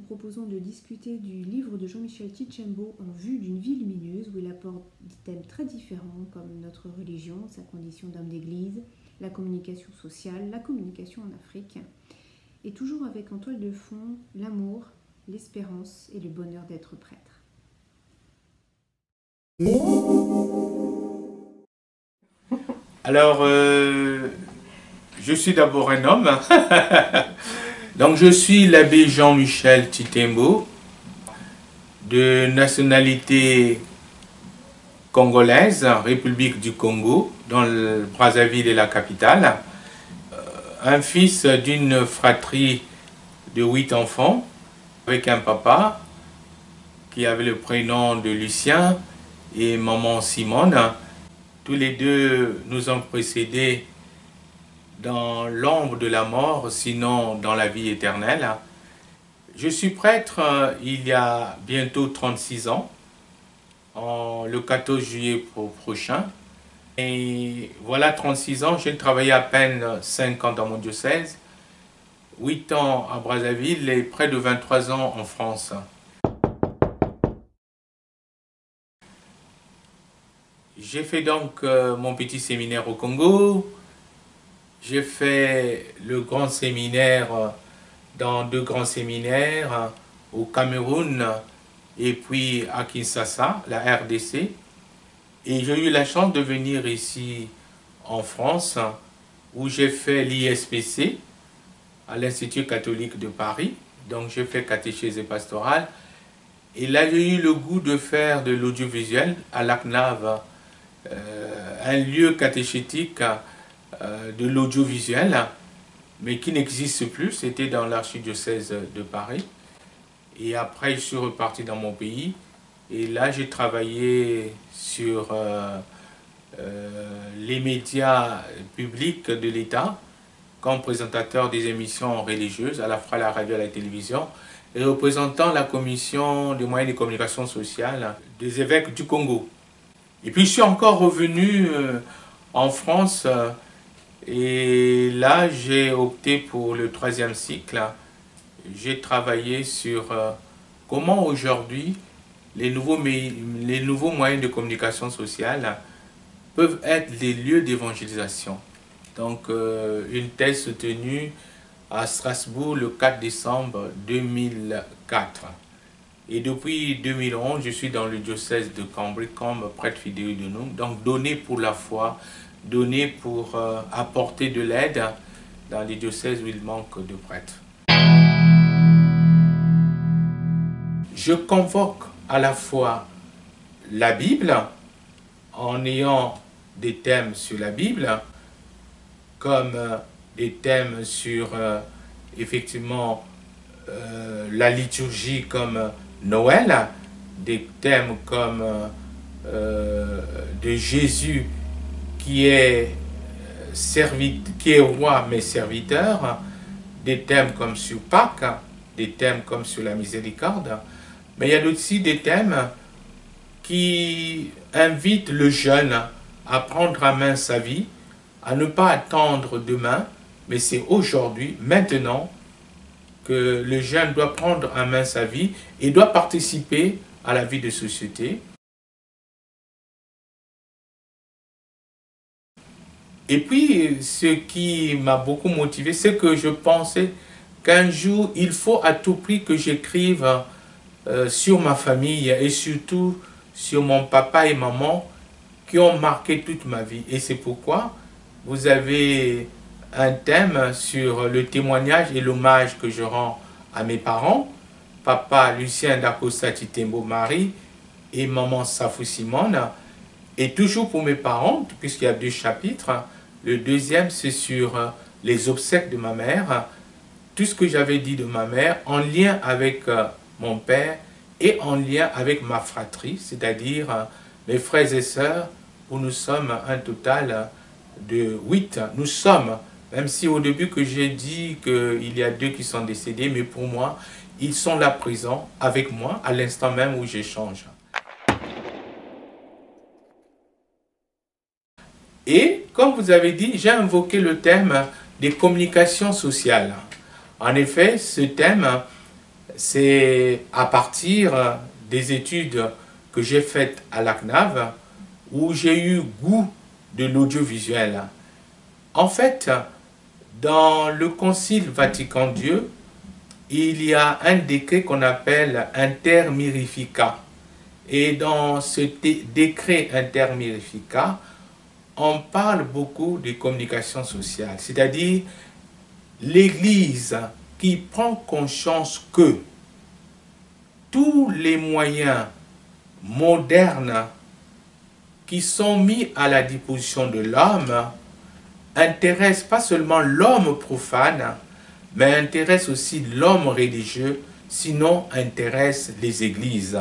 proposons de discuter du livre de Jean-Michel Tchitchembo En vue d'une vie lumineuse, où il apporte des thèmes très différents comme notre religion, sa condition d'homme d'église, la communication sociale, la communication en Afrique, et toujours avec en toile de fond l'amour, l'espérance et le bonheur d'être prêtre. Alors, je suis d'abord un homme. Donc, je suis l'abbé Jean-Michel Tchitchembo, de nationalité congolaise, République du Congo, dont le Brazzaville est la capitale. Un fils d'une fratrie de 8 enfants, avec un papa qui avait le prénom de Lucien et maman Simone. Tous les deux nous ont précédés dans l'ombre de la mort, sinon dans la vie éternelle. Je suis prêtre il y a bientôt 36 ans, le 14 juillet prochain. Et voilà 36 ans, j'ai travaillé à peine 5 ans dans mon diocèse, 8 ans à Brazzaville et près de 23 ans en France. J'ai fait donc mon petit séminaire au Congo. J'ai fait le grand séminaire dans 2 grands séminaires au Cameroun et puis à Kinshasa, la RDC. Et j'ai eu la chance de venir ici en France où j'ai fait l'ISPC à l'Institut catholique de Paris. Donc j'ai fait catéchèse et pastorale. Et là j'ai eu le goût de faire de l'audiovisuel à l'ACNAV, un lieu catéchétique de l'audiovisuel, mais qui n'existe plus. C'était dans l'archidiocèse de Paris. Et après, je suis reparti dans mon pays. Et là, j'ai travaillé sur les médias publics de l'État, comme présentateur des émissions religieuses, à la fois à la radio et à la télévision, et représentant la commission des moyens de communication sociale des évêques du Congo. Et puis, je suis encore revenu en France. Et là, j'ai opté pour le 3e cycle. J'ai travaillé sur comment aujourd'hui les nouveaux moyens de communication sociale peuvent être des lieux d'évangélisation. Donc, une thèse soutenue à Strasbourg le 4 décembre 2004. Et depuis 2011, je suis dans le diocèse de Cambrai comme prêtre fidèle de nous. Donc, donner pour la foi, donner pour apporter de l'aide dans les diocèses où il manque de prêtres. Je convoque à la fois la Bible en ayant des thèmes sur la Bible, comme des thèmes sur effectivement la liturgie comme Noël, des thèmes comme de Jésus qui est roi mais serviteur, des thèmes comme sur Pâques, des thèmes comme sur la miséricorde, mais il y a aussi des thèmes qui invitent le jeune à prendre à main sa vie, à ne pas attendre demain, mais c'est aujourd'hui, maintenant, que le jeune doit prendre en main sa vie et doit participer à la vie de société. Et puis, ce qui m'a beaucoup motivé, c'est que je pensais qu'un jour, il faut à tout prix que j'écrive sur ma famille et surtout sur mon papa et maman qui ont marqué toute ma vie. Et c'est pourquoi vous avez un thème sur le témoignage et l'hommage que je rends à mes parents, papa Lucien Dacosta Tchitchembo Marie et maman Safou Simone. Et toujours pour mes parents, puisqu'il y a 2 chapitres, le 2e c'est sur les obsèques de ma mère, tout ce que j'avais dit de ma mère en lien avec mon père et en lien avec ma fratrie, c'est-à-dire mes frères et sœurs, où nous sommes un total de 8. Nous sommes, même si au début que j'ai dit qu'il y a 2 qui sont décédés, mais pour moi, ils sont là présents avec moi à l'instant même où j'échange. Et, comme vous avez dit, j'ai invoqué le thème des communications sociales. En effet, ce thème c'est à partir des études que j'ai faites à la CNAV où j'ai eu goût de l'audiovisuel. En fait, dans le Concile Vatican II, il y a un décret qu'on appelle Inter Mirifica. Et dans ce décret Inter Mirifica, on parle beaucoup de communication sociale, c'est-à-dire l'Église qui prend conscience que tous les moyens modernes qui sont mis à la disposition de l'homme intéressent pas seulement l'homme profane, mais intéressent aussi l'homme religieux, sinon intéressent les églises.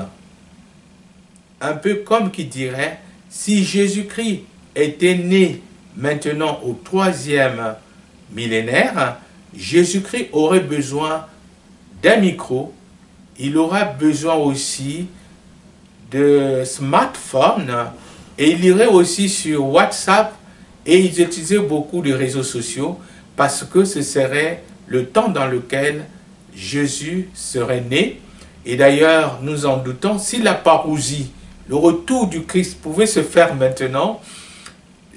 Un peu comme qui dirait, si Jésus-Christ était né maintenant au 3e millénaire, Jésus-Christ aurait besoin d'un micro, il aura besoin aussi de smartphones, et il irait aussi sur WhatsApp, et ils utilisaient beaucoup de réseaux sociaux parce que ce serait le temps dans lequel Jésus serait né. Et d'ailleurs, nous en doutons, si la parousie, le retour du Christ pouvait se faire maintenant,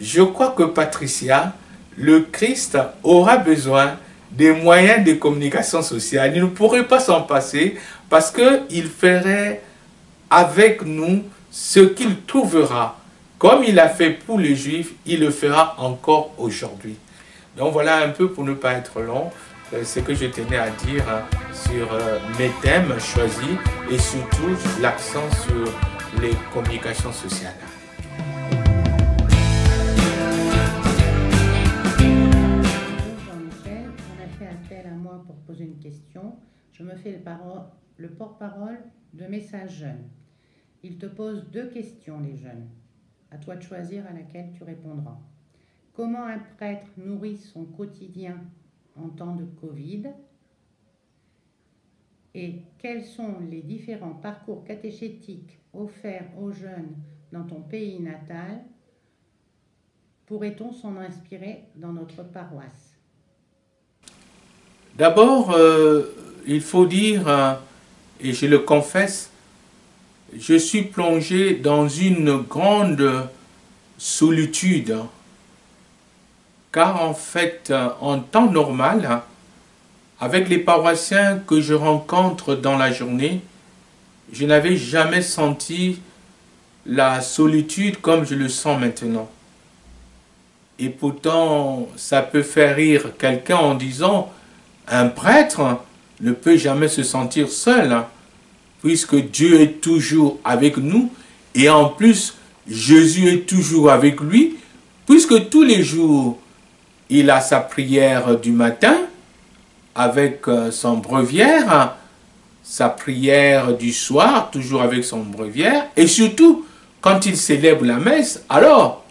je crois que Patricia, le Christ aura besoin des moyens de communication sociale. Il ne pourrait pas s'en passer parce qu'il ferait avec nous ce qu'il trouvera. Comme il a fait pour les Juifs, il le fera encore aujourd'hui. Donc voilà un peu, pour ne pas être long, ce que je tenais à dire sur mes thèmes choisis et surtout l'accent sur les communications sociales. Jean-Michel, on a fait appel à moi pour poser une question. Je me fais le porte-parole de Message Jeunes. Ils te posent 2 questions, les jeunes. À toi de choisir à laquelle tu répondras. Comment un prêtre nourrit son quotidien en temps de Covid? Et quels sont les différents parcours catéchétiques offerts aux jeunes dans ton pays natal? Pourrait-on s'en inspirer dans notre paroisse? D'abord, il faut dire, et je le confesse, je suis plongé dans une grande solitude, car en fait, en temps normal, avec les paroissiens que je rencontre dans la journée, je n'avais jamais senti la solitude comme je le sens maintenant. Et pourtant, ça peut faire rire quelqu'un en disant « un prêtre ne peut jamais se sentir seul ». Puisque Dieu est toujours avec nous, et en plus, Jésus est toujours avec lui, puisque tous les jours, il a sa prière du matin, avec son bréviaire, sa prière du soir, toujours avec son bréviaire, et surtout, quand il célèbre la messe, alors,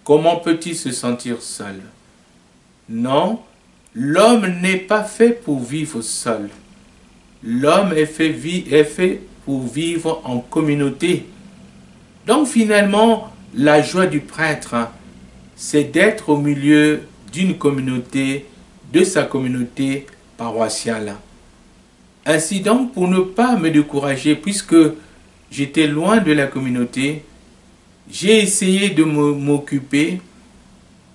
comment peut-il se sentir seul? Non, l'homme n'est pas fait pour vivre seul. L'homme est fait pour vivre en communauté. Donc finalement, la joie du prêtre, c'est d'être au milieu d'une communauté, de sa communauté paroissiale. Ainsi donc, pour ne pas me décourager, puisque j'étais loin de la communauté, j'ai essayé de m'occuper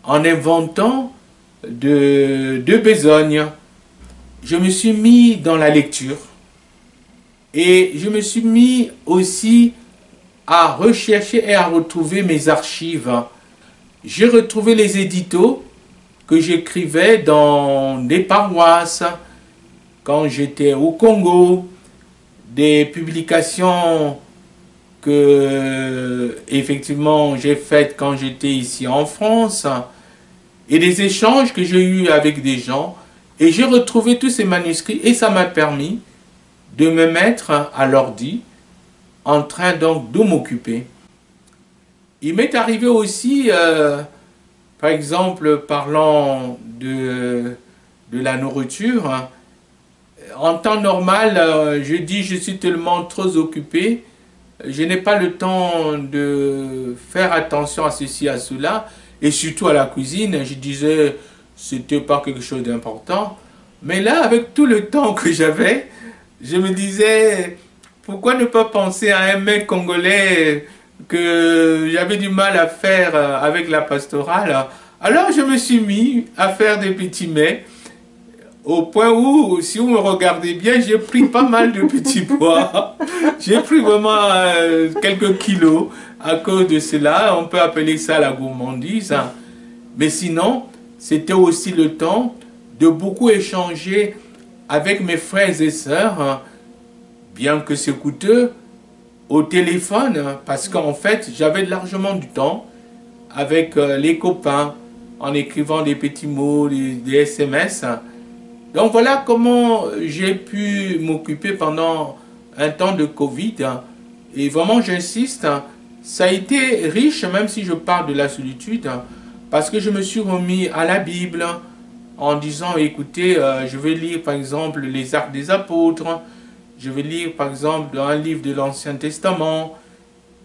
en inventant de besognes. Je me suis mis dans la lecture et je me suis mis aussi à rechercher et à retrouver mes archives. J'ai retrouvé les éditos que j'écrivais dans des paroisses quand j'étais au Congo, des publications que effectivement j'ai faites quand j'étais ici en France et des échanges que j'ai eus avec des gens. Et j'ai retrouvé tous ces manuscrits et ça m'a permis de me mettre à l'ordi en train donc de m'occuper. Il m'est arrivé aussi, par exemple, parlant de la nourriture, en temps normal, je dis je suis tellement trop occupé, je n'ai pas le temps de faire attention à ceci, à cela, et surtout à la cuisine, je disais c'était pas quelque chose d'important. Mais là, avec tout le temps que j'avais, je me disais, pourquoi ne pas penser à un mec congolais que j'avais du mal à faire avec la pastorale. Alors je me suis mis à faire des petits mets, au point où, si vous me regardez bien, j'ai pris pas mal de petits pois. J'ai pris vraiment quelques kilos à cause de cela. On peut appeler ça la gourmandise. Hein. Mais sinon, c'était aussi le temps de beaucoup échanger avec mes frères et sœurs, hein, bien que c'est coûteux, au téléphone, hein, parce qu'en fait, j'avais largement du temps avec les copains, en écrivant des petits mots, des SMS. Hein. Donc voilà comment j'ai pu m'occuper pendant un temps de Covid. Hein. Et vraiment, j'insiste, hein, ça a été riche, même si je parle de la solitude, hein, parce que je me suis remis à la Bible en disant, écoutez, je vais lire par exemple les Actes des Apôtres, je vais lire par exemple un livre de l'Ancien Testament,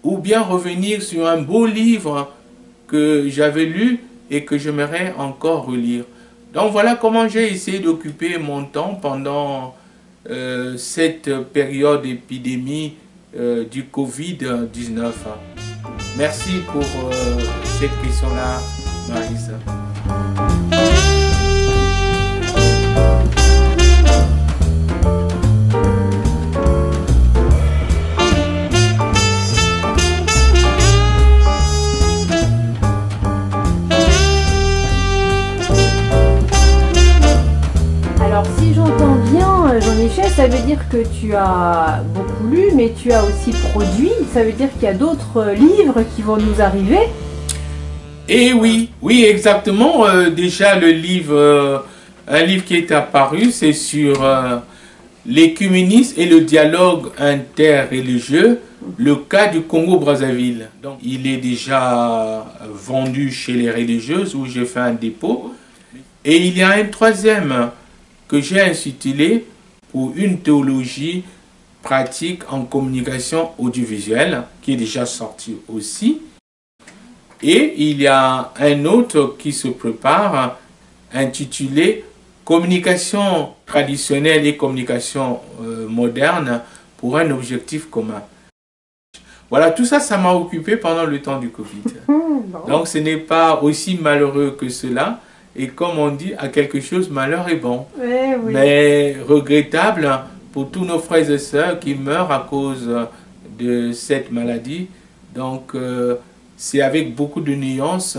ou bien revenir sur un beau livre que j'avais lu et que j'aimerais encore relire. Donc voilà comment j'ai essayé d'occuper mon temps pendant cette période d'épidémie du Covid-19. Merci pour cette question-là, Marisa. Alors si j'entends bien, Jean-Michel, ça veut dire que tu as beaucoup lu, mais tu as aussi produit. Ça veut dire qu'il y a d'autres livres qui vont nous arriver. Et oui, oui, exactement. Déjà, le livre, un livre qui est apparu, c'est sur l'écuménisme et le dialogue interreligieux, le cas du Congo-Brazzaville. Donc, il est déjà vendu chez les religieuses où j'ai fait un dépôt. Et il y a un troisième que j'ai intitulé pour une théologie pratique en communication audiovisuelle, qui est déjà sorti aussi. Et il y a un autre qui se prépare, intitulé Communication traditionnelle et communication moderne pour un objectif commun. Voilà, tout ça, ça m'a occupé pendant le temps du Covid. Donc ce n'est pas aussi malheureux que cela. Et comme on dit, à quelque chose, malheur est bon. Oui, oui. Mais regrettable pour tous nos frères et sœurs qui meurent à cause de cette maladie. Donc, c'est avec beaucoup de nuances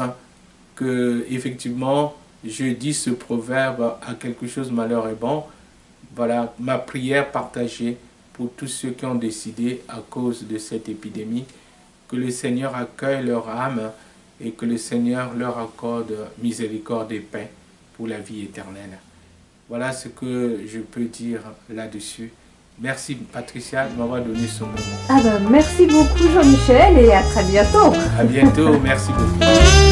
que, effectivement, je dis ce proverbe, à quelque chose, malheur est bon. Voilà, ma prière partagée pour tous ceux qui ont décidé, à cause de cette épidémie, que le Seigneur accueille leur âme et que le Seigneur leur accorde miséricorde et paix pour la vie éternelle. Voilà ce que je peux dire là-dessus. Merci Patricia de m'avoir donné ce moment. Ah ben, merci beaucoup Jean-Michel et à très bientôt. À bientôt, merci beaucoup.